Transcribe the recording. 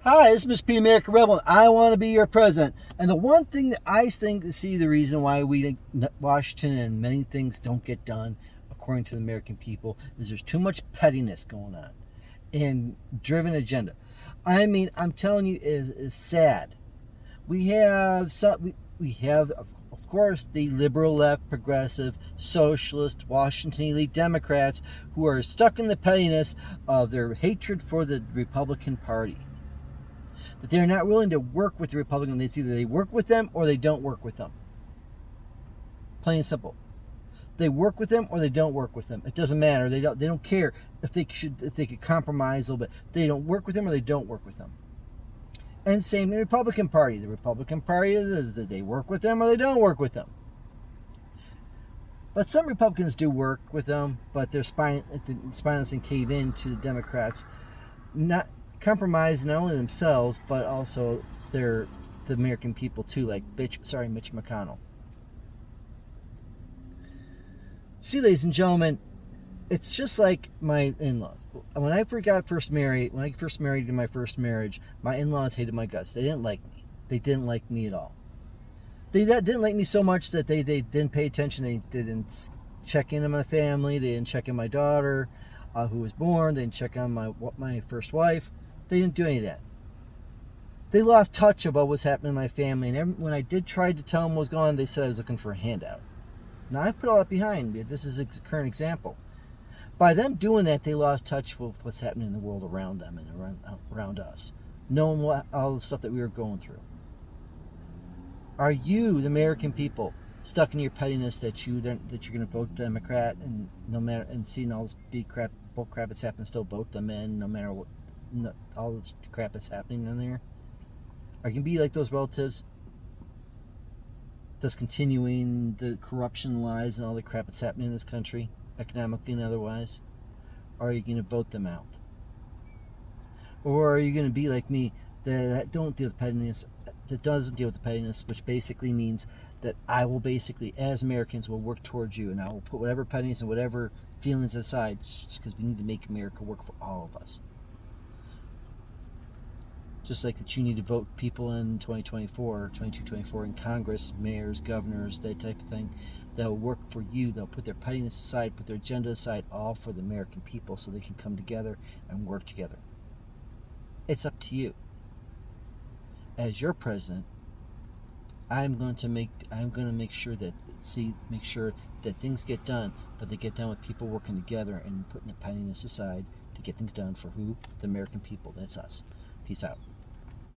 Hi, this is Miss P. American Rebel, and I want to be your president. And the one thing that I think to see the reason why Washington and many things don't get done, according to the American people, is there's too much pettiness going on and driven agenda. I mean, I'm telling you, it's sad. We have of course the liberal left, progressive, socialist, Washington elite Democrats who are stuck in the pettiness of their hatred for the Republican Party, that they're not willing to work with the Republicans. It's either they work with them or they don't work with them. Plain and simple. They work with them or they don't work with them. It doesn't matter. They don't care if they could compromise a little bit. They don't work with them or they don't work with them. And same in the Republican Party. The Republican Party is that they work with them or they don't work with them. But some Republicans do work with them, but they're spineless and cave in to the Democrats, not compromise not only themselves but also the American people too, like Mitch McConnell. See, ladies and gentlemen, it's just like my in-laws. When I first married in my first marriage, my in-laws hated my guts. They didn't like me. They didn't like me at all. They didn't like me so much that they didn't pay attention. They didn't check in on my family. They didn't check on my daughter, who was born. They didn't check on my first wife. They didn't do any of that. They lost touch about what's happening in my family. And when I did try to tell them what was going on, they said I was looking for a handout. Now, I've put all that behind me. This is a current example. By them doing that, they lost touch with what's happening in the world around them and around us, knowing all the stuff that we were going through. Are you, the American people, stuck in your pettiness that you're going to vote Democrat and no matter and seeing all this bull crap that's happening, still vote them in no matter what, all this crap that's happening in there? Are you going to be like those relatives that's continuing the corruption, lies, and all the crap that's happening in this country, economically and otherwise? Or are you going to vote them out? Or are you going to be like me, that don't deal with pettiness, that doesn't deal with the pettiness, which basically means that I will basically, as Americans, will work towards you, and I will put whatever pettiness and whatever feelings aside, because we need to make America work for all of us. Just like that you need to vote people in 2024, 22-24 in Congress, mayors, governors, that type of thing, that will work for you. They'll put their pettiness aside, put their agenda aside, all for the American people so they can come together and work together. It's up to you. As your president, I'm going to make sure that things get done, but they get done with people working together and putting the pettiness aside to get things done for who? The American people. That's us. Peace out.